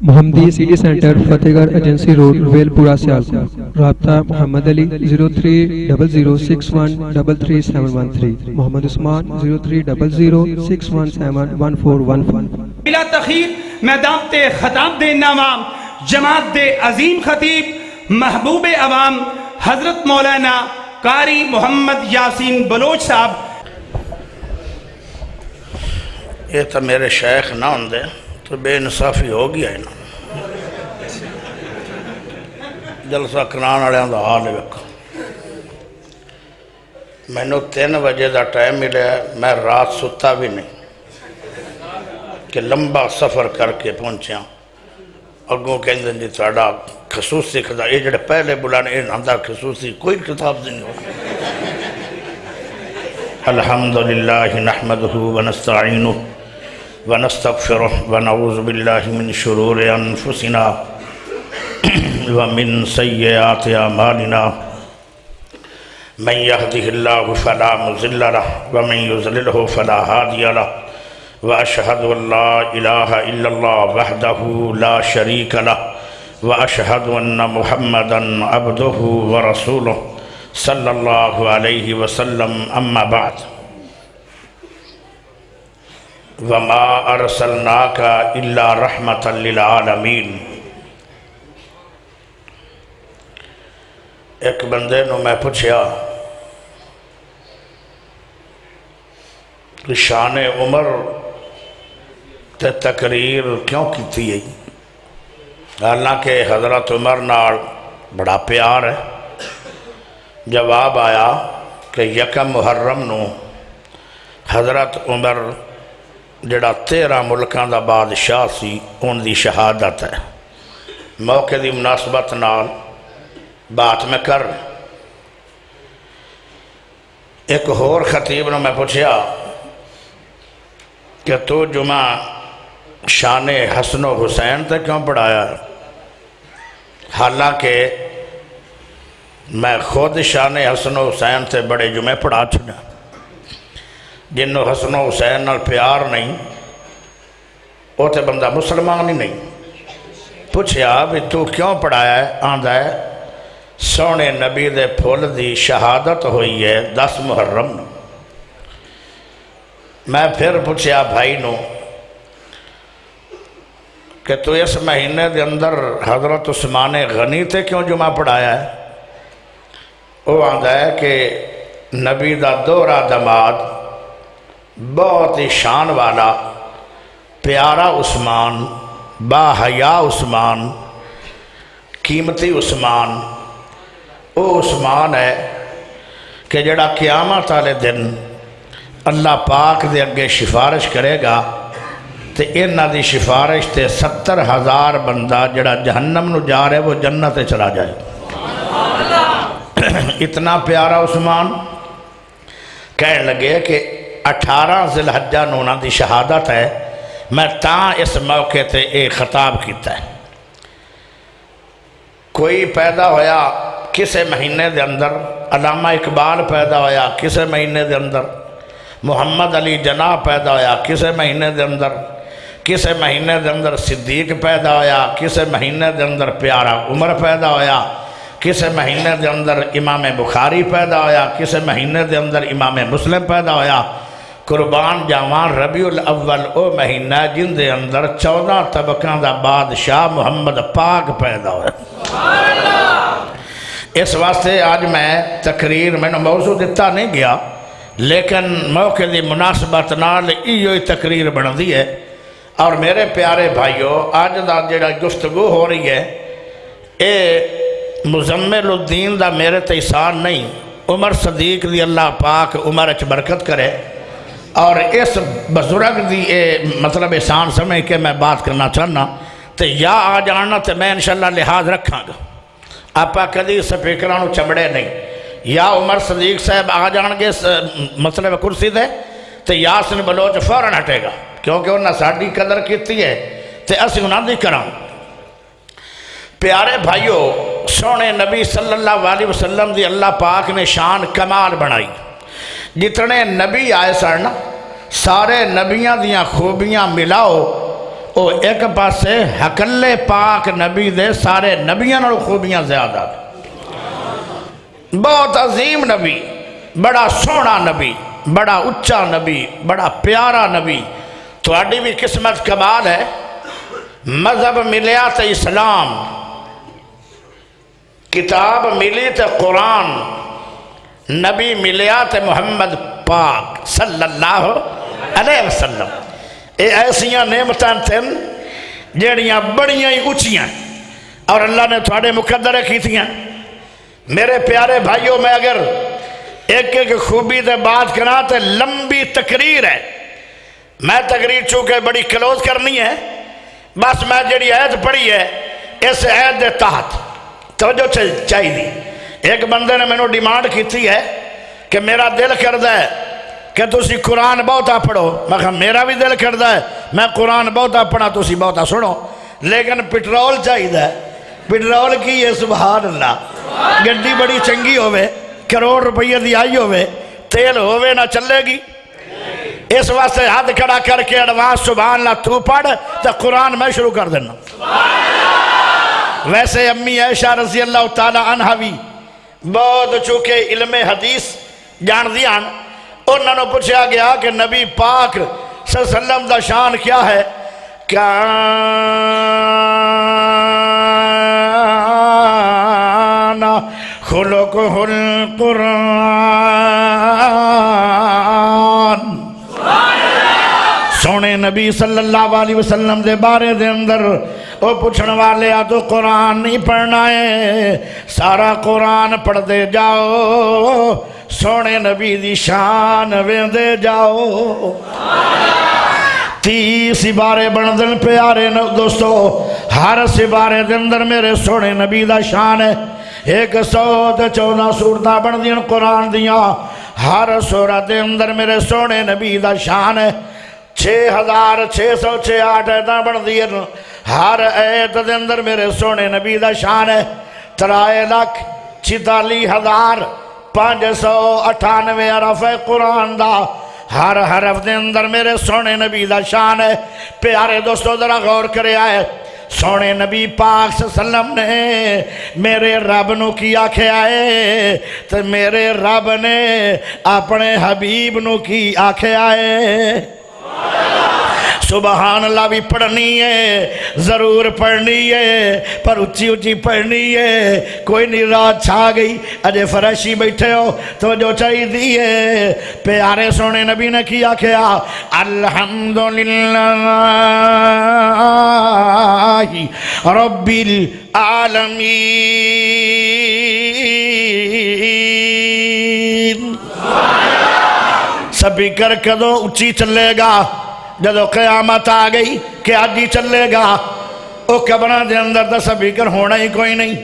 محمدی city centre فتح گڑھ agency road well پورہ سیالکوٹ۔ رابطہ محمد علی 0300613373، محمد عثمان 030061711415۔ بلا تخیر میں دعوت خطاب دے نامام جماعت دے عظیم خطیب محبوب عوام حضرت مولانا قاری محمد یاسین بلوچ صاحب۔ یہ تو میرے شیخ نہ ہوندے تو بے انصافی ہو گیا ہے نا۔ جلسہ کران والے دا حال ویکھو، مینوں 3 بجے دا ٹائم ملیا، میں رات ستا بھی نہیں کہ لمبا سفر کر کے پہنچیا۔ اگوں کہندے جی تہاڈا خصوصی خطاب، یہ جڑے پہلے بلانے یہ نہ خصوصی کوئی خطاب نہیں ہو۔ الحمدللہ نحمدہ ونستعینہ ونستغفره ونعوذ باللہ من شرور انفسنا ومن سیئات اعمالنا من يهده الله فلا مضل له ومن يضلله فلا هادي له واشهد ان لا اله الا الله وحده لا شريك له واشهد ان محمدا عبده ورسوله صلی اللہ علیہ وسلم۔ اما بعد، وَمَا أَرْسَلْنَاكَ إِلَّا رَحْمَةً لِلْعَالَمِينَ۔ ایک بندے نو میں پوچھیا کہ شان عمر تے تقریر کیوں کیتی ہے؟ حالانکہ حضرت عمر نال بڑا پیار ہے۔ جواب آیا کہ یکم محرم نو حضرت عمر جڑا 13 ملکاں دا بادشاہ سی ان دی شہادت ہے۔ موقع دی مناسبت نال بات میں کر۔ ایک اور خطیب نے میں پوچھیا کہ تو جمعہ شان حسن و حسین تے کیوں پڑھایا؟ حالانکہ میں خود شان حسن و حسین تے بڑے جمعے پڑھا چھنا۔ جنہوں حسن و حسین نال پیار نہیں وہ تے بندہ مسلمان ہی نہیں۔ پوچھیا بھی تو کیوں پڑھایا ہے؟ آندہ ہے سونے نبی دے پھول دی شہادت ہوئی ہے 10 محرم نو۔ میں پھر پوچھیا بھائی نو کہ تو اس مہینے دے اندر حضرت عثمان غنی تے کیوں جمعہ پڑھایا ہے؟ وہ آندہ ہے کہ نبی دا دورہ دماد بہت ہی شان والا پیارا عثمان، با حیا عثمان، قیمتی عثمان، وہ عثمان ہے کہ جڑا قیامت والے دن اللہ پاک دے اگے سفارش کرے گا تے انہاں دی سفارش تے 70,000 بندہ جڑا جہنم نو جا رہے وہ جنت چلا جائے۔ اتنا پیارا عثمان کہنے لگے کہ 18 ذی الحجہ نو انہاں دی شہادت ہے، میں تاں اس موقع تے ایک خطاب کیتا ہے۔ کوئی پیدا ہویا کسے مہینے دے اندر، علامہ اقبال پیدا ہویا کسے مہینے دے اندر، محمد علی جناح پیدا ہویا کسے مہینے دے اندر، کسے مہینے دے اندر صدیق پیدا ہویا، کسے مہینے دے اندر پیارا عمر پیدا ہویا، کسے مہینے دے اندر امام بخاری پیدا ہویا، کسے مہینے دے اندر امام مسلم پیدا ہویا۔ قربان جاوان ربیع الاول او مہینہ جن دے اندر 14 طبقاں دا بادشاہ محمد پاک پیدا ہویا۔ اس واسطے آج میں تقریر میں موضوع دیتا نہیں گیا، لیکن موقع دی مناسبت نال ایوئی تقریر بن دی ہے۔ اور میرے پیارے بھائیو، آج دا جڑا گفتگو ہو رہی ہے اے مزمل الدین دا میرے تیسان نہیں، عمر صدیق دی اللہ پاک عمر اچ برکت کرے۔ اور اس بزرگ دی مطلب احسان سمجھ کے میں بات کرنا چاہنا تو یا آ جاننا تو میں انشاءاللہ لحاظ رکھاں گا۔ آپا کدی سپیکرانو چمڑے نہیں، یا عمر صدیق صاحب آ جان گے مطلب کرسی دے تو یاسین بلوچ فوراً ہٹے گا، کیونکہ انہاں ساڑی قدر کیتی ہے تو اسی انہاں دی کرام۔ پیارے بھائیو، سونے نبی صلی اللہ علیہ وسلم دی اللہ پاک نے شان کمال بنائی۔ جتنے نبی آئے سن سارے نبیاں دیاں خوبیاں ملاؤ وہ ایک پاسے حقلے پاک نبی دے سارے نبیاں نال خوبیاں زیادہ بہت عظیم نبی بڑا سونا نبی بڑا اچھا نبی بڑا پیارا نبی تھوڑی بھی قسمت کمال ہے مذہب ملیا تے اسلام کتاب ملی تے قرآن نبی ملیا تے محمد پاک صلی اللہ علیہ وسلم اے ایسیاں نعمتاں تھن جیڑیاں بڑیاں ہی اچھیاں اور اللہ نے تھوڑے مقدرے کی تھیاں میرے پیارے بھائیوں میں اگر ایک ایک خوبی دے بات کرنا تے لمبی تقریر ہے میں تقریر چونکہ بڑی کلوز کرنی ہے بس میں جڑی عید پڑھی ہے اس عید دے تحت توجہ چاہیے ایک بندے نے میں نے ڈیمانڈ کی تھی ہے کہ میرا دل کردہ ہے کہ تسی قرآن بہتا پڑھو میں کہا میرا بھی دل کردہ ہے میں قرآن بہتا پڑھا تسی بہتا سنو لیکن پٹرول چاہیے پٹرول کی ہے سبحان اللہ گڈی بڑی چنگی ہوئے کروڑ روپیہ دی آئی ہوئے تیل ہوئے نہ چلے گی اس واسطے ہاتھ کھڑا کر کے ایڈوانس سبحان اللہ تو پڑھ تو قرآن میں شروع کر دینا ویسے امی عائشہ رضی اللہ تعالی عنہ بھی بہت چونکہ علم حدیث جان دیان انہوں نے پوچھا گیا کہ نبی پاک صلی اللہ علیہ وسلم دا شان کیا ہے کانا خلقہ القرآن سونے نبی صلی اللہ علیہ وسلم دے بارے دے اندر وہ پوچھن والے آ تو قرآن نہیں پڑھنا ہے سارا قرآن پڑھ دے جاؤ سونے نبی دی شان ویندے جاؤ 30 سپارے بندن پیارے دوستو ہر سپارے دے اندر میرے سونے نبی دا شان ہے 114 سورتاں بن دین قرآن دیاں ہر سورت دے اندر میرے سونے نبی دا شان ہے 6606 آیتاں بن دین ہر آیت دے اندر میرے سونے نبی دا شان ہے 3,46,598 حرف قرآن دا ہر حرف دے اندر میرے سونے نبی دا شان ہے پیارے دوستو ذرا غور کرے آئے سونے نبی پاک صلی اللہ علیہ وسلم نے میرے رب نو کی آکھے آئے تو میرے رب نے اپنے حبیب نو کی آکھے آئے سبحان اللہ بھی پڑھنی ہے ضرور پڑھنی ہے پر اچھی اچھی پڑھنی ہے کوئی نہیں رات چھا گئی اجے فرشی بیٹھے ہو تو جو چاہی دی ہے پیارے سونے نبی نے کیا کیا الحمدللہ رب العالمین سپیکر کدو اچھی چلے گا جدو قیامت آ گئی کہ آج ہی چلے گا او قبران دے اندر دا سپیکر ہونا ہی کوئی نہیں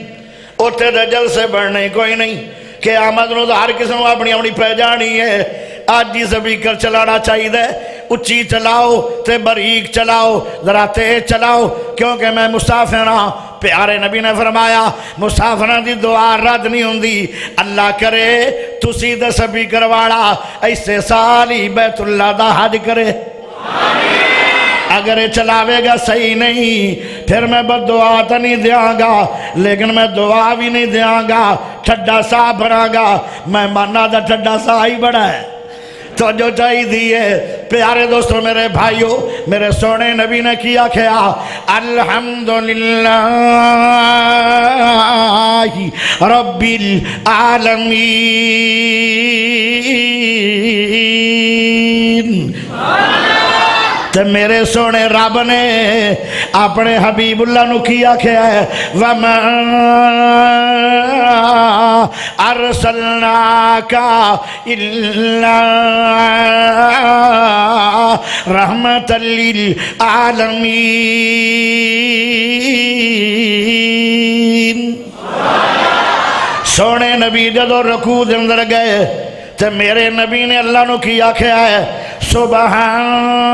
اوتے دے جل سے بڑھنا ہی کوئی نہیں قیامت نو دا ہر قسم اپنی اپنی پہچانی ہے آج ہی سپیکر چلانا چاہیے دے اچھی چلاؤ تے بریک چلاؤ ذرا تیز چلاؤ کیونکہ میں مسافر ہاں پیارے نبی نے فرمایا مسافران دی دعا رد نہیں ہوندی اللہ کرے تسی دے سپیکر والا ایسے سالی بیت اللہ دا حج کرے اگر چلاوے گا صحیح نہیں پھر میں بد دعا تو نہیں دیاں گا لیکن میں دعا بھی نہیں دیاں گا ٹھڈا سا بنا گا میں مانا دا ٹھڈا سا ہی بڑا ہے تو جو چاہی دیئے پیارے دوستوں میرے بھائیوں میرے سونے نبی نے کیا کیا الحمدللہ رب العالمین تو میرے سونے رب نے اپنے حبیب اللہ نو کیا کیا ہے وَمَا أَرْسَلْنَاكَ إِلَّا رَحْمَةً لِلْعَالَمِينَ سونے نبی جدو رکوع دے اندر گئے تو میرے نبی نے اللہ نو کیا کیا ہے سبحان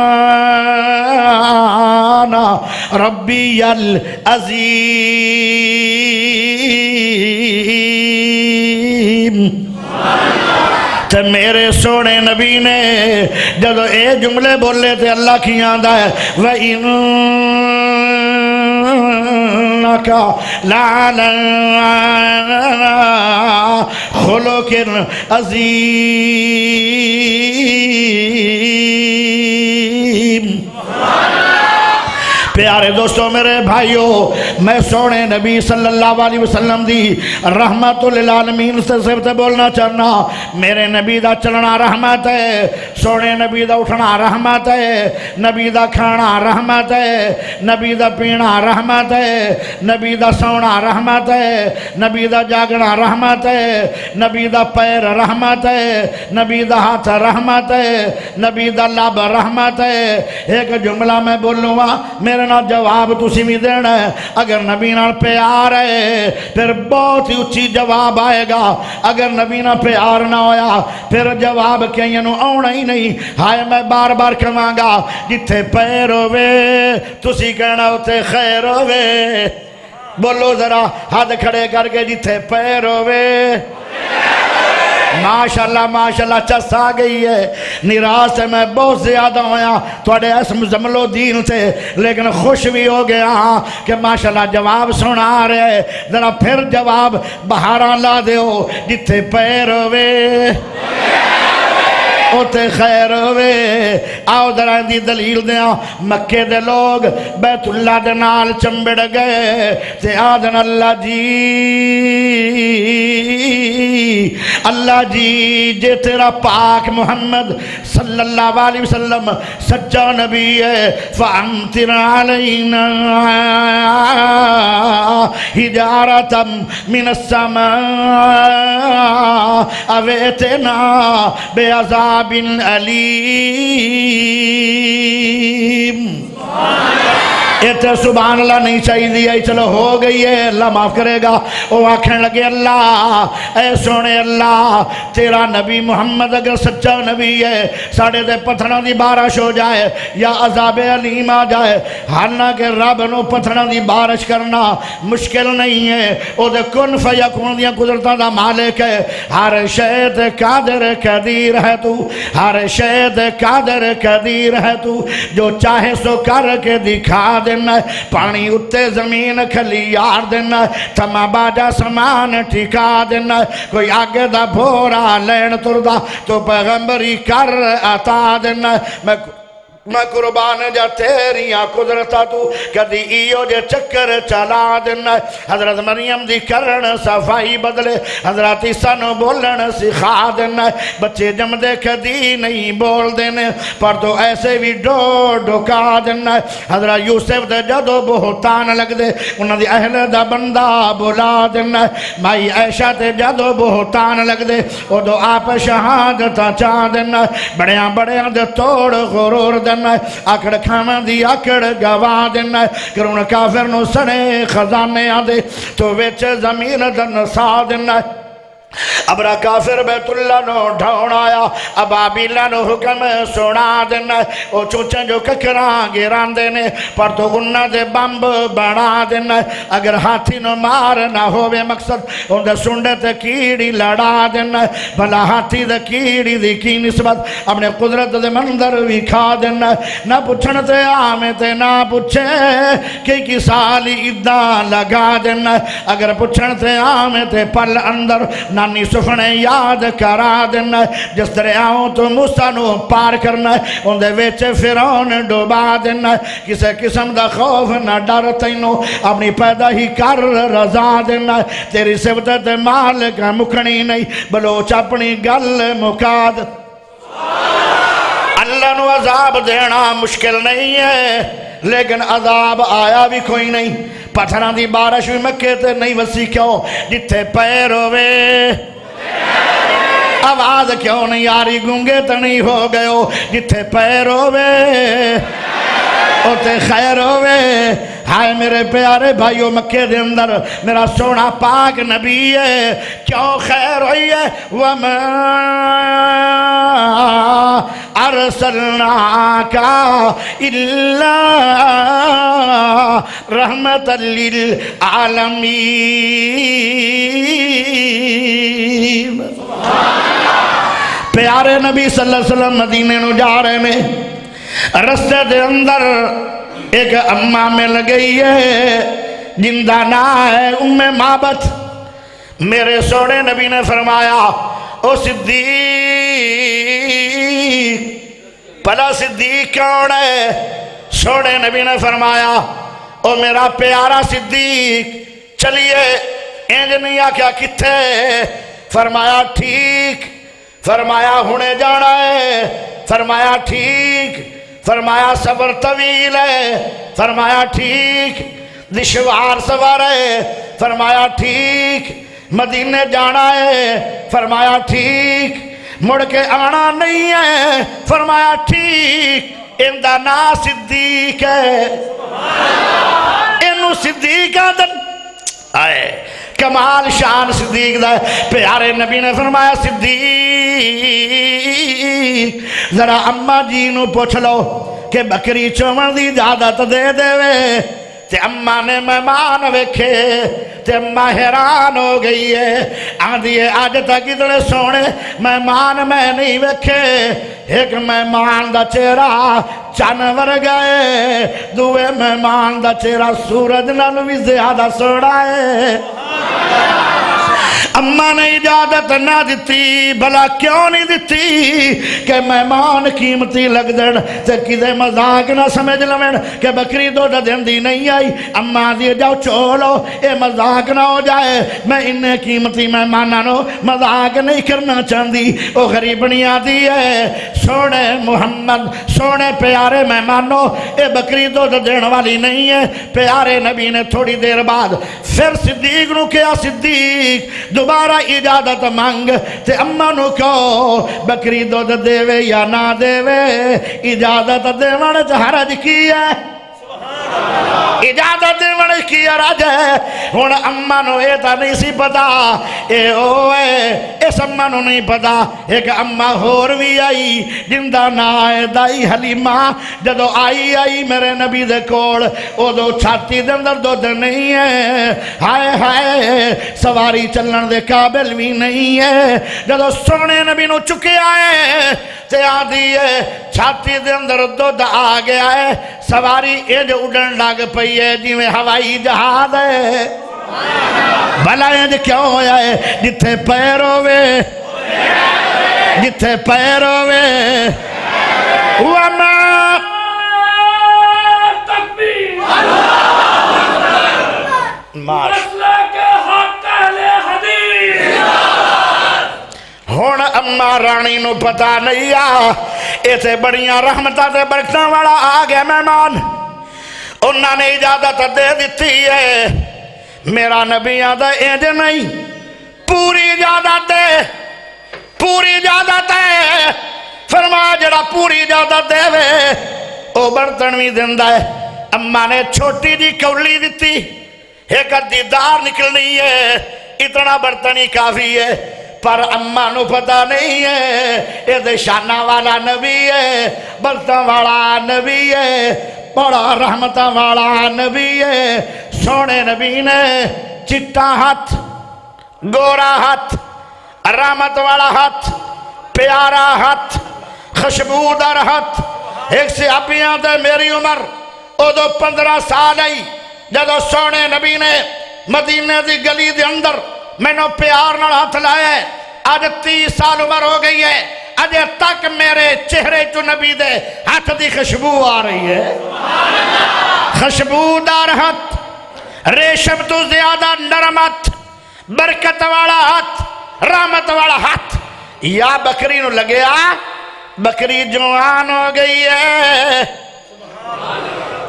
ربی العظیم تے میرے سونے نبی نے جدو اے جملے بولے تے اللہ کی آندہ ہے وَإِنَّكَ لَعَلَى خُلُقٍ عَظِيمٍ۔ پیارے دوستو میرے بھائیو، میں سونے نبی صلی اللہ علیہ وسلم دی رحمت للعالمین سے صرف بولنا چاہنا، میرے نبی دا چلنا رحمت ہے، سونے نبی دا اٹھنا رحمت ہے، نبی دا کھانا رحمت ہے، نبی دا پینا رحمت ہے، نبی دا سونا رحمت ہے، نبی دا جاگنا رحمت ہے، نبی دا پیر رحمت ہے، نبی دا ہاتھ رحمت ہے، نبی دا لب رحمت ہے۔ ایک جملہ میں بولوں گا، میرے نہ جواب تسی بھی دینا ہے، اگر نبی نہ پیار ہے پھر بہت ہی اچھی جواب آئے گا، اگر نبی نہ پیار نہ ہویا پھر جواب کہیں نو آنا ہی نہیں۔ ہائے میں بار بار کہاں گا، جتھے پیر ہوئے تسی کہنا ہوتے خیر ہوئے، بولو ذرا ہاتھ کھڑے کر کے، جتھے پیر ہوئے ماشاءاللہ ماشاءاللہ چس آ گئی ہے۔ نراز سے میں بہت زیادہ ہویا توڑے اسم زمل و دین سے، لیکن خوش بھی ہو گیا کہ ماشاءاللہ جواب سنا رہے۔ ذرا پھر جواب بہاراں لا دیو، جتھے پیر ہوئے اوتے خیر ہوئے۔ آؤ ذرا دی دلیل دیاں، مکے دے لوگ بیت اللہ دے نال چمبڑ گئے تے آدن اللہ جی اللہ جی جے تیرا پاک محمد صلی اللہ علیہ وسلم سچا نبی ہے، فَأَمْطِرْ عَلَيْنَا حِجَارَةً مِّنَ السَّمَاءِ أَوْ ائْتِنَا بِعَذَابٍ أَلِيمٍ۔ ایتے سبحان اللہ نہیں چاہیے دیا، چلو ہو گئی ہے، اللہ معاف کرے گا۔ وہ آکھنے لگے اللہ اے سونے اللہ، تیرا نبی محمد اگر سچا نبی ہے، ساڑھے دے پتھروں دی بارش ہو جائے یا عذاب علیم آ جائے، حالانکہ رب نو پتھروں دی بارش کرنا مشکل نہیں ہے، او دے کن فیکون دیا قدرتاں دا مالک ہے۔ ہر شے تے قادر قدیر ہے تو، ہر شے تے قادر قدیر ہے تو، جو چاہے سو کر کے دکھا دینا، پانی اتے زمین کھلی یار دینا، تھما باجا سامان ٹھکا دینا، کوئی آگے دا بھورا لین تردہ تو پیغمبری کر عطا دینا۔ میں قربان جا تیریاں قدرتا تو کدی ایو جے چکر چلا دینا۔ حضرت مریم دی کرن صفائی بدلے، حضرت عیسیٰ نو بولن سکھا دینا، بچے جم دے کدی نہیں بول دینے پر تو ایسے بھی ڈوکا دینا۔ حضرت یوسف دے جدو بہتان لگ دے، انہاں دی اہل دا بندہ بلا دینا۔ مائی عائشہ تے جدو بہتان لگ دے، او دو آپ شہادتا چاہ دینا، بڑیاں بڑیاں دے توڑ غرور دینا، آکڑ کھانا دی آکڑ گوا دینا، کرون کافر نو سنے خزانے آدے تو ویچ زمین دن سا دینا۔ ابرا کافر بیت اللہ نو ڈھون آیا، ابابیلہ نو حکم سنا دینا، او چوچیں جو ککران گران دینے پر تو انہ دے بمب بنا دینا۔ اگر ہاتھی نو مار نہ ہوئے مقصد ان دے سنڈے تے کیڑی لڑا دینا، بھلا ہاتھی دے کیڑی دی کی نسبت اپنے قدرت دے مندر بھی کھا دینا۔ نہ پوچھن تے آمے تے نہ پوچھے کہ سالی ادھا لگا دینا، اگر پوچھن تے آمے تے پل اندر نانی سفنے یاد کرا دینا، جس دریاؤں تو موسیٰ نو پار کرنا، ان دے ویچ فرعون ڈوبا دینا۔ کسے قسم دا خوف نہ ڈر تینو، اپنی پیدا ہی کر رضا دینا، تیری صفت مالک مکھنی نہیں بلوچ اپنی گل مکاد۔ اللہ نو عذاب دینا مشکل نہیں ہے، لیکن عذاب آیا بھی کوئی نہیں۔ پتھران دی بارش بھی مکے تے نہیں وسی کیوں، جتھے پیر ہوئے آواز کیوں نہیں آری، گونگے تے نہیں ہو گئے ہو، جتھے پیر ہوئے اوتے خیر ہوئے۔ ہائے میرے پیارے بھائیو، مکے دے اندر میرا سونا پاک نبی ہے، کیوں خیر ہوئی ہے؟ وَمَا أَرْسَلْنَاكَ إِلَّا رَحْمَةً لِلْعَالَمِينَ۔ پیارے نبی صلی اللہ علیہ وسلم مدینے نو جا رہے میں، رستے دے اندر ایک اماں مل گئی ہے جن دا نام ہے ام معبد۔ میرے سونے نبی نے فرمایا او صدیق، بھلا صدیق کون ہے؟ سونے نبی نے فرمایا او میرا پیارا صدیق، چلیے انج نہیں آکھیا کتھے؟ فرمایا ٹھیک، فرمایا ہونے جانا ہے، فرمایا ٹھیک، فرمایا صبر طویل ہے، فرمایا ٹھیک، دشوار سفر ہے، فرمایا ٹھیک، مدینے جانا ہے، فرمایا ٹھیک، مڑ کے آنا نہیں ہے، فرمایا ٹھیک، اندہ نا صدیق ہے، انہوں صدیق آدم آئے، کمال شان صدیق دا ہے۔ پیارے نبی نے فرمایا صدیق ذرا اماں جی نو پوچھ لو کہ بکری چومن دی اجازت دے دے وے۔ تے اماں نے مہمان ویکھے تے اماں حیران ہو گئی ہے، آندھی ہے آج تک اتنے سونے مہمان میں نہیں ویکھے، ایک مہمان دا چہرہ چن ورگا ہے، دوے مہمان دا چہرہ سورج نال بھی زیادہ سوڑا ہے۔ اماں نے اجازت نہ دیتی، بھلا کیوں نہیں دیتی؟ کہ مہمان قیمتی لگ دن تے کدے مذاق نہ سمجھ لویں کہ بکری دو دن دی نہیں آئی۔ اماں دی جاؤ چولو اے مذاق نہ ہو جائے، میں انہیں قیمتی مہمانوں مذاق نہیں کرنا چاہتی، او غریبنیاں دی ہے۔ سونے محمد سونے پیارے مہمانوں اے بکری دو دن والی نہیں ہے۔ پیارے نبی نے تھوڑی دیر بعد پھر صدیق نو کیا صدیق دوبارہ اجازت مانگ تے اماں نو کہو بکری دودھ دے وے یا نہ دے وے، اجازت دے وڑ حرج کی ہے، اجازت دے وڑ کی حرج ہے۔ ہن اماں نو اے تا نہیں سی پتا اے او ہے، اس اماں نو نہیں پتا ایک اماں ہور بھی آئی جن دا نام ہے دائی حلیمہ۔ جدو آئی میرے نبی دے کول ادو چھاتی دے اندر دودھ نہیں ہے، ہائے ہائے سواری چلن دے قابل بھی نہیں ہے۔ جدو سونے نبی نو چکے آئے تے آدھی ہے چھاتی دے اندر دودھ آ گیا ہے، سواری اج اڈن لگ پئی ہے جی میں ہوائی جہاز ہے۔ بھلا انج کیوں ہویا ہے؟ جتھے پیر ہووے جتھے پیر ہووے وما تکبیر ہون اماں رانی نو پتا نہیں آ ایسے بڑیاں رحمتہ دے برکتاں والا آ گیا مہمان، انہوں نے اجازت دے دیتی ہے۔ میرا نبی آدھا اینج نہیں، پوری اجازت ہے، پوری اجازت ہے۔ فرمایا جڑا پوری اجازت دے وے او برتن بھی دندا ہے۔ اماں نے چھوٹی جی کولی دیتی، ایک ادھی دار نکلنی ہے، اتنا برتن ہی کافی ہے۔ پر اماں نو پتہ نہیں ہے یہ دے شانہ والا نبی ہے، برتن والا نبی ہے، بڑا رحمتہ والا نبی ہے۔ سونے نبی نے چٹا ہاتھ، گورا ہاتھ، رحمت والا ہاتھ، پیارا ہاتھ، خوشبودار ہاتھ۔ ایک صحابیاں دے میری عمر ادو 15 سال آئی جدو سونے نبی نے مدینے دی گلی دے اندر مینوں پیار نال ہاتھ لایا ہے۔ آج 30 سال عمر ہو گئی ہے، اجے تک میرے چہرے چو نبی دے ہاتھ دی خوشبو آ رہی ہے۔ خوشبودار ہاتھ، ریشم تو زیادہ نرم ہاتھ، برکت والا ہاتھ، رحمت والا ہاتھ۔ یا بکری نو لگیا بکری جوان ہو گئی ہے۔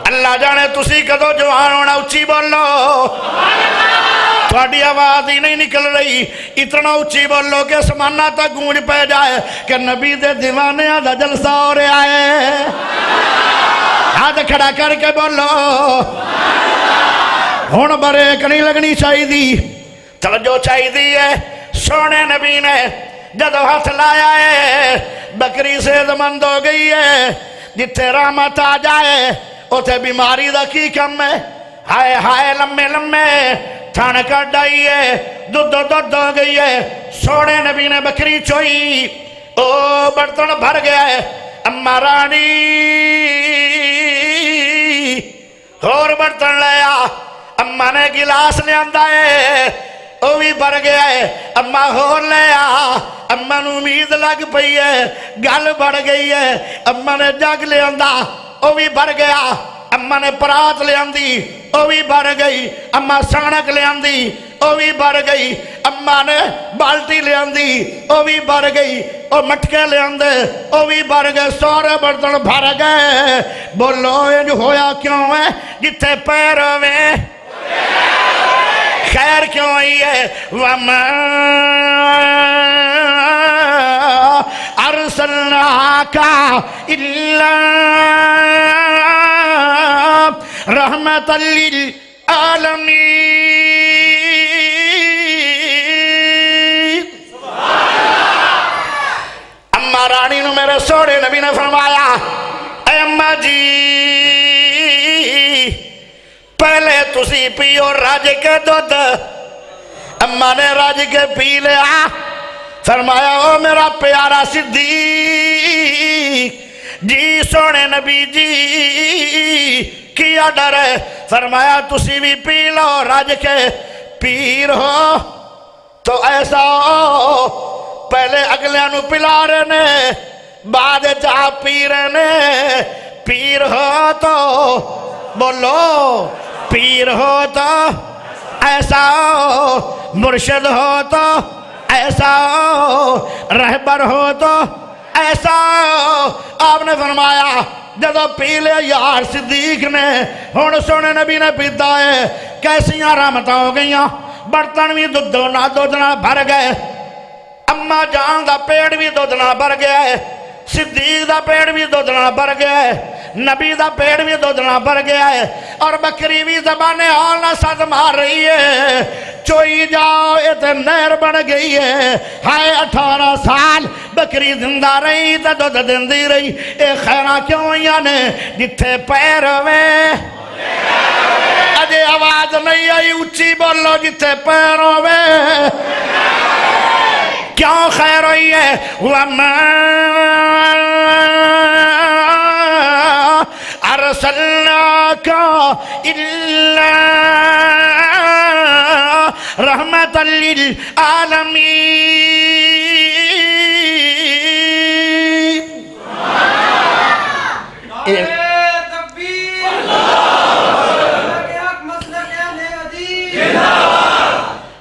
اللہ جانے تسی کدو جوان ہونا، اچھی بولو، تھوڑی آواز ہی نہیں نکل رہی، اتنا اچھی بولو کہ سمانہ تک گونج پہ جائے کہ نبی دے دیوانے دا جلسہ ہو رہا ہے۔ ہاتھ کھڑا کر کے بولو، ہون بریک نہیں لگنی چاہی دی، توجہ چاہی دی ہے۔ سونے نبی نے جدو ہاتھ لایا ہے بکری صحت مند ہو گئی ہے۔ جتھے رحمت آ جائے اتھے بیماری دا کی کم ہے۔ ہائے ہائے لمے لمے تھان کٹ آئی ہے، دودھ ہو گئی ہے۔ سونے نبی نے بکری چوئی، او برتن بھر گیا ہے اما رانی اور برتن لیا اما نے گلاس لے آندا ہے او بھی بھر گیا ہے اما ہور لیا اما نو امید لگ پئی ہے گل بڑھ گئی ہے اما نے جگ لے آندا او بھی بھر گیا اما نے پرات لے آندی او بھی بھر گئی اما سانک لے آندی او بھی بھر گئی اما نے بالٹی لے آندی او بھی بھر گئی او مٹکے لے آندے او بھی بھر گئے سارے برتن بھر گئے بولو انج ہویا کیوں ہے جتھے پیر ہوئے خیر کیوں آئی ہے وَمَا أَرْسَلْنَاكَ إِلَّا رَحْمَةً لِلْعَالَمِينَ اما رانی نو میرے سوڑے نبی نے فرمایا اے اما جی پہلے تسی پیو راج کے دودھ اما نے راج کے پی لیا فرمایا او میرا پیارا صدیق جی سونے نبی جی کیا ڈر ہے فرمایا تسی بھی پی لو راج کے پیر ہو تو ایسا ہو پہلے اگلے نو پلا رہے نے بعد چاہ پی رہے نے پیر ہو تو بولو پیر ہو تو ایسا ہو مرشد ہو تو ایسا ہو رہبر ہو تو ایسا ہو آپ نے فرمایا جدو پی لے یار صدیق نے ہون سونے نبی نے پیتا ہے کیسیاں رحمتیں ہو گئیاں برتن بھی دودنا بھر گئے اما جان دا پیڑ بھی دودنا بھر گیا ہے صدیق دا پیڑ بھی دودنا بھر گیا ہے نبی دا پیڑ بھی دودنا بھر گیا ہے اور بکری بھی زبان حال نہ ساتھ مار رہی ہے چوئی جاؤ اتنے نہر بن گئی ہے ہائے 18 سال بکری زندہ رہی تا دودھ دندی رہی اے خیرہ کیوں یانے جتھے پیر ہوئے اجے آواز نہیں آئی اچھی بولو جتھے پیر ہوئے کیوں خیر ہوئی ہے وَمَا أَرْسَلْنَاكَ إِلَّا رَحْمَةً لِلْعَالَمِينَ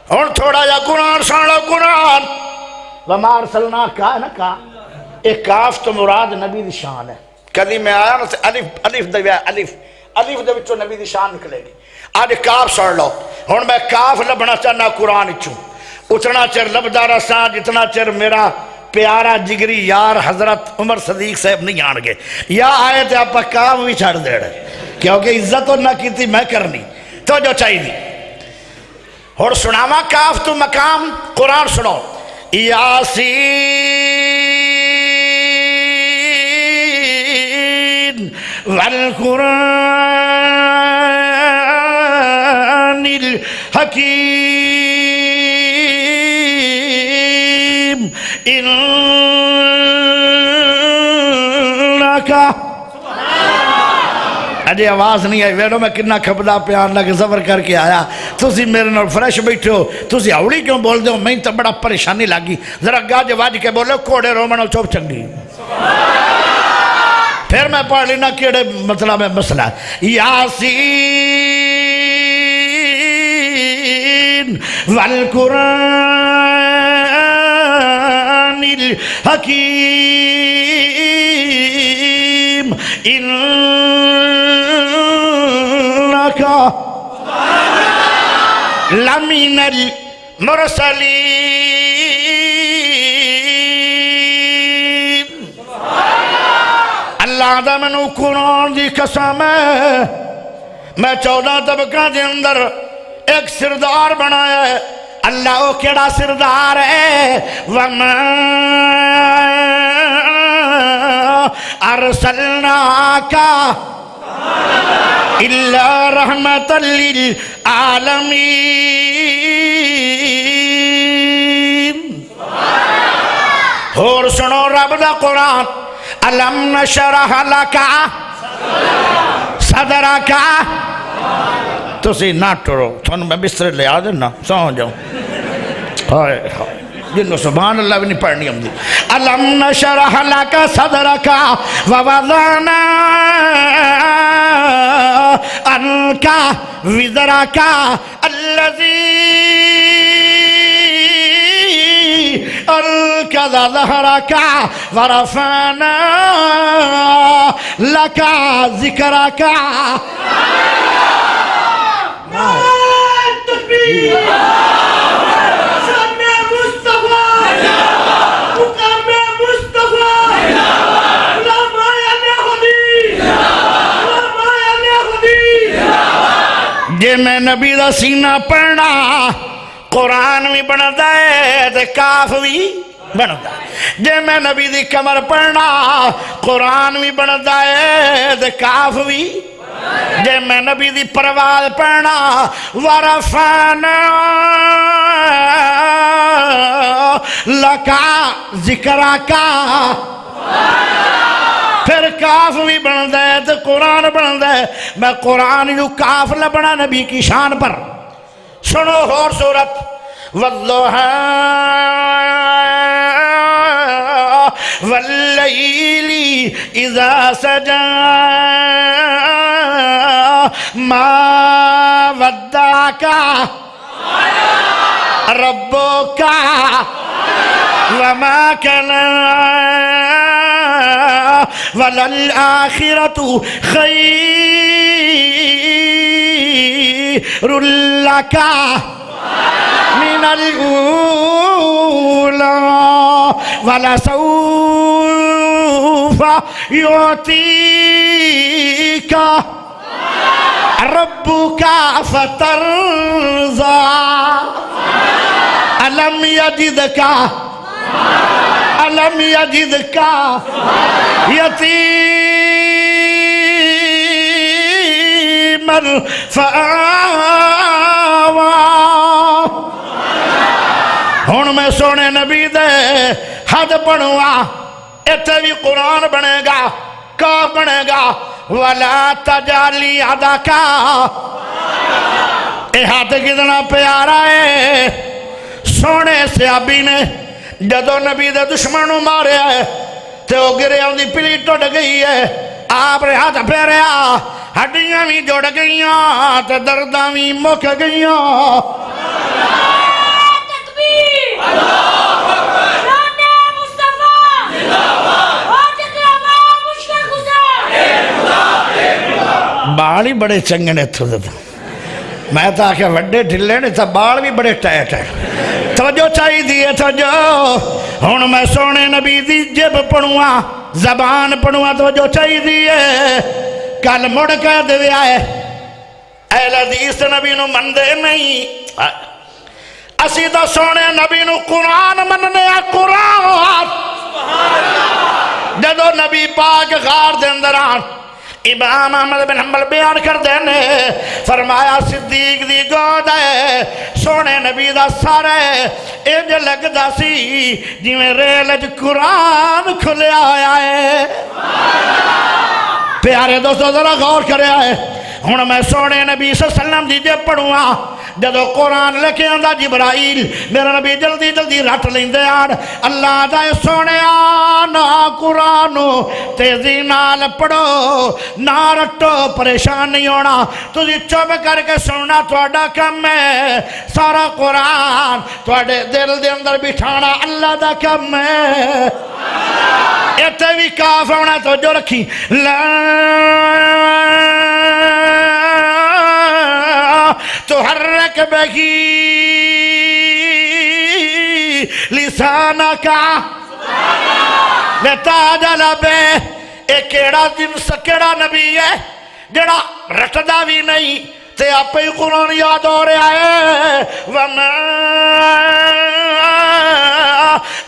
اور تھوڑا یا قرآن سن لو قرآن وَمَا أَرْسَلْنَاكَ ہے نا کہا ایک کاف تو مراد نبی دی شان ہے کدی میں آیا نا سے الف دے وچوں نبی دی شان نکلے گی آج کاف سن لو ہن میں کاف لبنا چاہنا قرآن چوں اتنا چر لبدا رساں جتنا چر میرا پیارا جگری یار حضرت عمر صدیق صاحب نہیں آن گے یا آئے تھے آپ کاف بھی چھڑ دے رہے کیونکہ عزت نہ کی تھی میں کرنی تو جو چاہیے دی اور سناوا کاف تو مقام قرآن سنو یاسین والقرآن الحکیم انکا اجے آواز نہیں آئی ویڈو میں کتنا کھپدا پیان لگے زبر کر کے آیا تُسی میرے نال فریش بیٹھے ہو تُسی اوڑی کیوں بول دے ہو میں تو بڑا پریشانی لگی ذرا گاج واج کے بولے کوڑے رومنو چوپ چنگی پھر میں پڑھ لینا کیڑے مطلب ہے مسئلہ یاسین والقرآن الحکیم انکا لمن المرسلین اللہ دا منو قرآن دی قسم ہے میں 14 طبقہ دے اندر ایک سردار بنایا ہے اللہ وہ کیڑا سردار ہے وَمَا أَرْسَلْنَاكَ إِلَّا رَحْمَةً لِلْعَالَمِينَ اور سنو رب دا قرآن الم نشرح لک صدرک تسی نہ ٹرو تھانوں میں بستر لے آ دینا سو جاؤں ہائے جنہوں سبحان اللہ بھی نہیں پڑھنی ہم دی الم نشرح لک صدرک ووضعنا عنک وزرک الذی انقض ظهرك ورفعنا لك ذكرك جے میں نبی دا سینہ پڑھنا قرآن بھی بنتا ہے تے کاف بھی بنتا ہے جے میں نبی دی کمر پڑھنا قرآن بھی بنتا ہے تے کاف بھی جے میں نبی دی پرواز پڑھنا ورفعنا لکا ذکرکا پھر کاف بھی بنتا ہے تے قرآن بنتا ہے میں قرآن جو کاف لبنا نبی کی شان پر سنو اور سورت والضحى والليل إذا سجى ما ودعك ربك وما كلا وللآخرة خير لك من الأولى ولسوف يعطيك ربك فترضى ألم يجدك يتيما فآوى ہون میں سونے نبی دے حد پڑھوا اتھے بھی قرآن بنے گا کاف بنے گا وَلَا تَجَعَلِ يَدَكَ اے ہاتھ کتنا پیارا ہے سونے صحابی نے جدو نبی دے دشمنوں مارے ہے تے وہ گرے ہوں دی پلی ٹوٹ گئی ہے آپ نے ہاتھ پھیریا ہڈیاں بھی جوڑ گئیاں تے درداں بھی مک گئیاں بال ہی بڑے چنگے نے تھو دیتا میں تا کہ وڈے ڈھلے نے تا بال بھی بڑے ٹائٹ ہے توجہ چاہی دیئے توجہ ہون میں سونے نبی دی جب پڑھوا زبان پڑھوا توجہ چاہی دیئے کل مڑ کہہ دے آئے اہل حدیث نبی نو مندے نہیں اسی دا سونے نبی نو قرآن مننے قرآن جدو نبی پاک غار دے اندران امام احمد بن حنبل بیان کر دینے فرمایا صدیق دی گود ہے سونے نبی دا سارے انج لگ دا سی جی میں ریلج قرآن کھلے آیا ہے پیارے دوستو ذرا غور کرے آئے ہون میں سونے نبی صلی اللہ علیہ وسلم دی جب پڑھوا جدو قرآن لکھے آندہ جبرائیل میرا نبی جلدی جلدی رٹ لیندے آن اللہ دائے سونے آنا قرآنو تیزی نال پڑھو نہ رٹو پریشان نہیں ہونا تجھے چوب کر کے سننا توڑا کم ہے سارا قرآن توڑے دل دے اندر بٹھانا اللہ دا کم ہے ایتے بھی کاف ہونا تو جو رکھی لا تحرک بہی لسانکا لتاجل بے ایک کیڑا جنس کیڑا نبی ہے جڑا رٹدا بھی نہیں تے آپ ہی قرآن یاد ہو رہا ہے وَمَا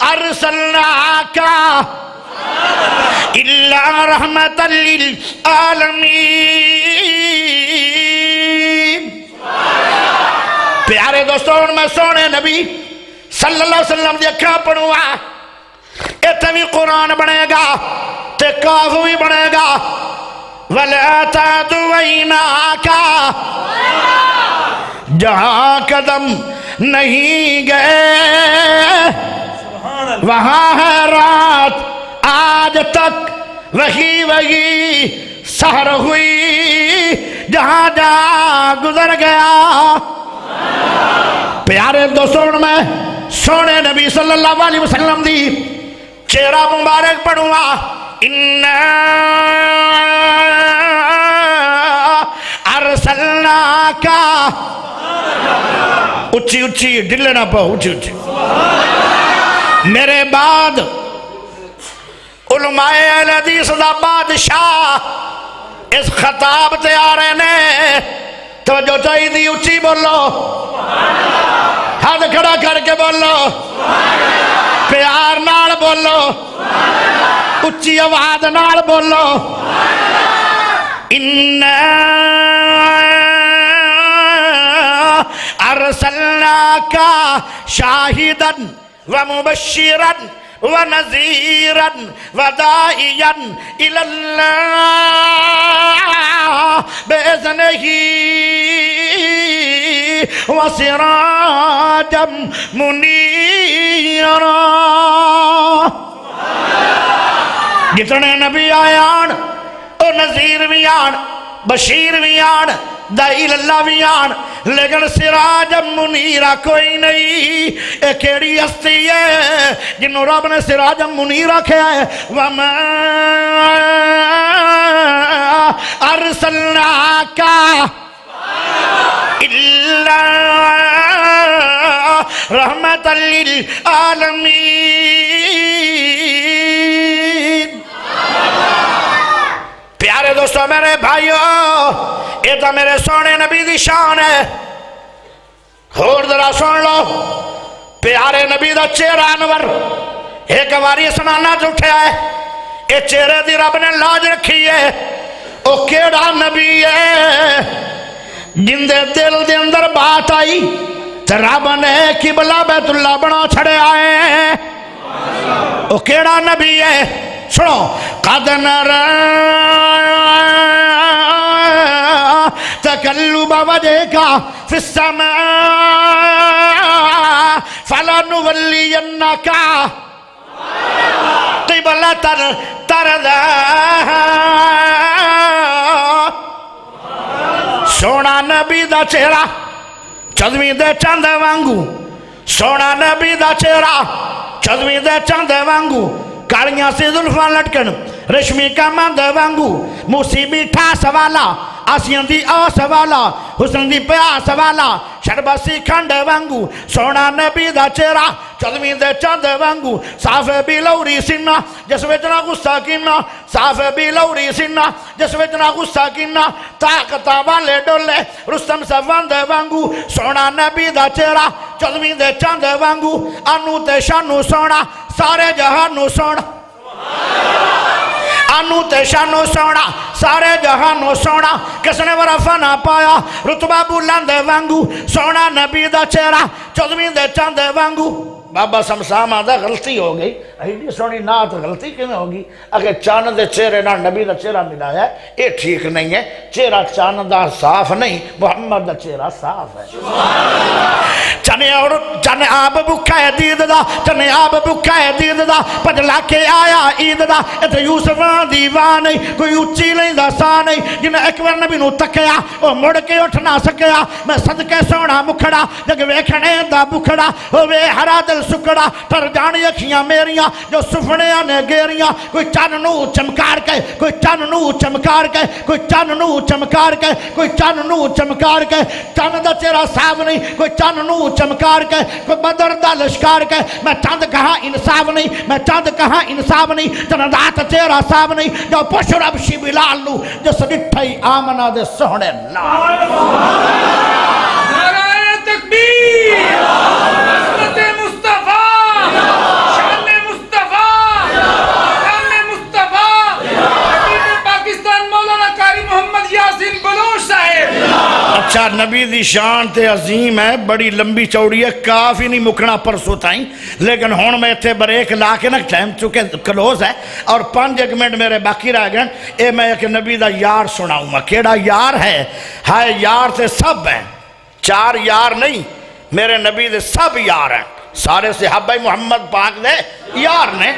أَرْسَلْنَاكَ إِلَّا رَحْمَةً لِلْعَالَمِينَ پیارے دوستوں میں سونے نبی صلی اللہ علیہ وسلم دی اکھاں پڑھوا تے بھی قرآن بنے گا تے کاف بھی بنے گا وَلَا تَعْدُوَيْنَاكَ جہاں قدم نہیں گئے وہاں ہے رات آج تک وہی سحر ہوئی جہاں جہاں گزر گیا پیارے دوستوں میں سونے نبی صلی اللہ علیہ وسلم دی چہرہ مبارک پڑھوں گا اِنَّا ارسلناک اچھی اچھی ڈلے نہ پاؤ اچھی اچھی میرے بعد علماء اہل حدیث دا بادشاہ اس خطاب تے آ رہے نے توجہ چاہی دی اچھی بولو ہاتھ کھڑا کر کے بولو پیار نال بولو اچھی آواز نال بولو ارسلناک شاہدا ومبشرا ونذیرا وداعیا الی اللہ بإذنہ وسراجا منیرا جتنے نبی آیان او نذیر بھی آن بشیر بھی آن دائی اللہ بھی آن لیکن سراج منیرہ کوئی نہیں ایک ایڑی ہستی ہے جنہوں رب نے سراج منیرہ کیا ہے وَمَا أَرْسَلْنَاكَ إِلَّا رَحْمَةً لِلْعَالَمِينَ پیارے دوستو میرے بھائیو یہ تو میرے سونے نبی دی شان ہے اور ذرا سن لو پیارے نبی دا چہرہ انور ایک واری سنانا جھوٹے ہے یہ چہرے دی رب نے لاج رکھی ہے او کیڑا نبی ہے جن دے دل دے اندر بات آئی تے رب نے قبلہ بیت اللہ بنا چھڑے آئے او کیڑا نبی ہے سنو قد نرى تقلب وجهك في السماء فلنولينك قبلة ترضاها سونا نبی دا چہرہ چودویں دے چاند وانگو سونا نبی دا چہرہ چودویں دے چاند وانگو کالیاں سے ظلفاں لٹکن رشمی کا مند وانگو موسی میٹھا سوالا آسیاں دی آس والا حسن دی پیاس والا شربسی کھنڈ وانگو سونا نبی دا چہرہ چودویں دے چاند وانگو صاف بھی لوری سینہ جس وچنا غصہ کینا صاف بھی لوری سینہ جس وچنا غصہ کینا طاقتہ والے ڈولے رستم سوند وانگو سونا نبی دا چہرہ چودویں دے چاند وانگو انو تے شانو سونا سارے جہانو سونا انو تے شانو سونا سارے جہانو سونا کس نے ورفہ نہ پایا رتبہ بلند وانگو سونا نبی دا چہرہ چودویں دے چاند وانگو بابا سمسام آدھا غلطی ہو گئی ایڈی سونی نات غلطی کیوں ہوگی اگر چاند دے چہرے نہ نبی دا چہرہ ملا ہے یہ ٹھیک نہیں ہے چہرہ چاند دا صاف نہیں محمد دا چہرہ صاف ہے چنے آب بکھا ہے دید دا چنے آب بکھا ہے دید دا پجلا کے آیا عید دا اتھے یوسف دیوان نہیں کوئی اچھی نہیں دا سا نہیں جنہیں ایک بار نبی نو تکیا وہ مڑ کے اٹھ نہ سکیا میں صدقے سونا مکھڑا جگ ویکھنے دا بکھڑا ہوئے ہرا دل سکڑا ٹر جانی اکھیاں میریاں جو سفنیاں نے گیریاں کوئی چن نو چمکار کے کوئی چن نو چمکار کے کوئی چن نو چمکار کے کوئی چن نو چمکار کے چن دا چہرہ صاف نہیں کوئی چن نو چمکار کے کوئی بدر دا لشکار کے میں چند کہاں انصاف نہیں میں چند کہاں انصاف نہیں جندات چہرہ صاف نہیں جو پوش رب شی بلال نو جو سڈٹھائی آمنہ دے سونے نال نعرہ تکبیر عظمت مصطفیٰ شان مصطفیٰ شان مصطفیٰ حبیب پاکستان مولانا قاری محمد یاسین بلوچ صاحب اچھا نبی دی شان تے عظیم ہے، بڑی لمبی چوڑی ہے، کافی نہیں مکنا پرسوں تائیں، لیکن ہون میں اتھے بریک لا کے نا ٹائم چکے کلوز ہے اور 5 منٹ میرے باقی رہ گئے۔ اے میں ایک نبی دا یار سناؤں گا، کیڑا یار ہے؟ ہائے یار تے سب ہیں، 4 یار نہیں، میرے نبی دے سب یار ہیں، سارے صحابہ محمد پاک دے یار نے۔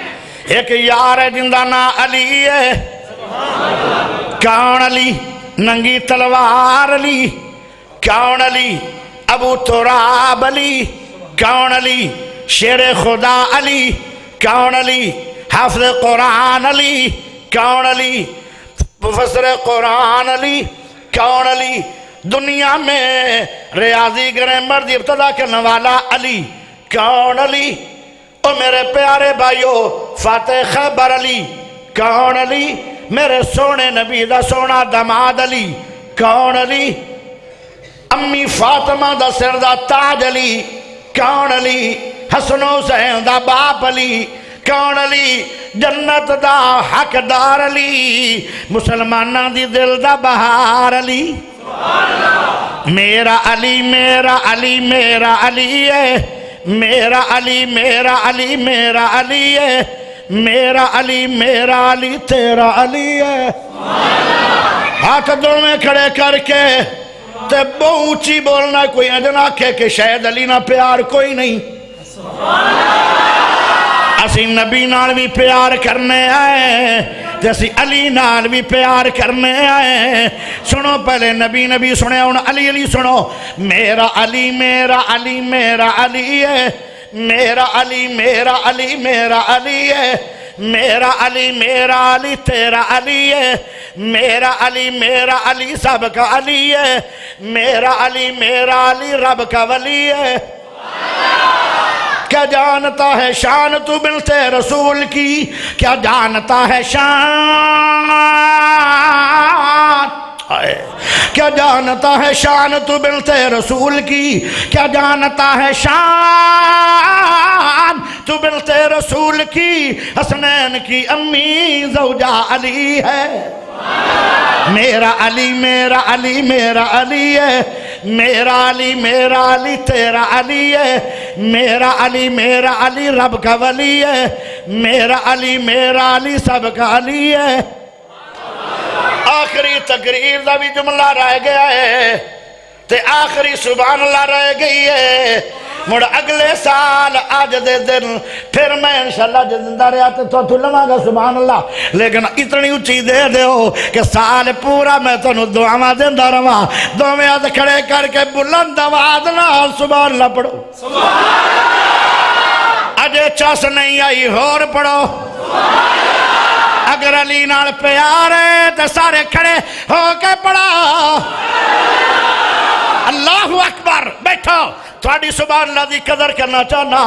ایک یار ہے جندہ نا علی ہے، کون علی؟ ننگی تلوار علی، کون علی؟ ابو تراب علی، کون علی؟ شیر خدا علی، کون علی؟ حافظ قرآن علی، کون علی؟ مفسر قرآن علی، کون علی؟ دنیا میں ریاضی گرامر دی ابتدا کرنے والا علی، کون علی؟ او میرے پیارے بھائیو فاتح خیبر علی، کون علی؟ میرے سونے نبی دا سونا دماد علی، کون علی؟ امی فاطمہ دا سر دا تاج علی، کون علی؟ حسن حسین دا باپ علی، کون علی؟ جنت دا حقدار علی، مسلمانہ دی دل دا بہار علی۔ میرا علی میرا علی میرا علی ہے، میرا علی میرا علی میرا علی ہے، میرا علی میرا علی تیرا علی ہے۔ ہاتھ دو میں کھڑے کر کے تے بہت اونچی بولنا، کوئی اجنا کہ شاید علی نہ پیار کوئی نہیں۔ اسی نبی نال بھی پیار کرنے آئے، جیسی علی نال بھی پیار کرنے آئے۔ سنو پہلے نبی نبی سنے، ان علی علی سنو۔ میرا علی میرا علی میرا علی ہے، میرا علی میرا علی میرا علی ہے، میرا علی میرا علی تیرا علی ہے، میرا علی میرا علی سب کا علی ہے، میرا علی میرا علی رب کا ولی ہے۔ کیا جانتا ہے شان تو بنت رسول کی، کیا جانتا ہے شان، کیا جانتا ہے شان تو بنت رسول کی، کیا جانتا ہے شان تو بنت رسول کی، حسنین کی امی زوجہ علی ہے۔ میرا علی میرا علی میرا علی ہے، میرا علی میرا علی تیرا علی ہے، میرا علی میرا علی رب کا ولی ہے، میرا علی میرا علی سب کا علی ہے۔ آخری تقریر دا بھی جملہ رہ گیا ہے تے آخری سبحان اللہ رہ گئی ہے۔ مڑ اگلے سال آج دے دن پھر میں انشاءاللہ زندہ رہا تو لواں گا سبحان اللہ، لیکن اتنی اونچی دے دیو کہ سال پورا میں تو دعاواں دیندہ رہا۔ دو میں ہاتھ کھڑے کر کے بلند آواز نال سبحان اللہ پڑھو۔ اجے چس نہیں آئی اور پڑھو۔ اگر علی نال پیار ہے تو سارے کھڑے ہو کے پڑھو۔ اللہ اکبر۔ بیٹھو، تھوڑی سبحان اللہ دی قدر کرنا چاہنا۔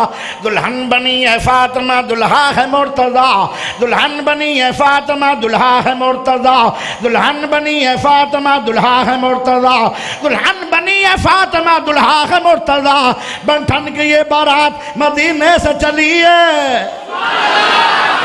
دلہن بنی ہے فاطمہ دلہا ہے مرتضی، دلہن بنی ہے فاطمہ دلہا ہے مرتضی، دلہن بنی ہے فاطمہ دلہا ہے مرتضی، دلہن بنی ہے فاطمہ دلہا ہے مرتضی۔ بنٹھن کی یہ بارات مدینے سے چلی ہے۔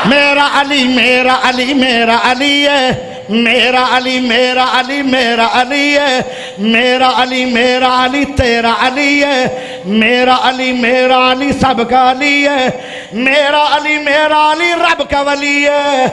میرا علی میرا علی میرا علی ہے، میرا علی میرا علی میرا علی ہے، میرا علی میرا علی تیرا علی ہے، میرا علی میرا علی سب کا علی ہے، میرا علی میرا علی رب کا ولی ہے۔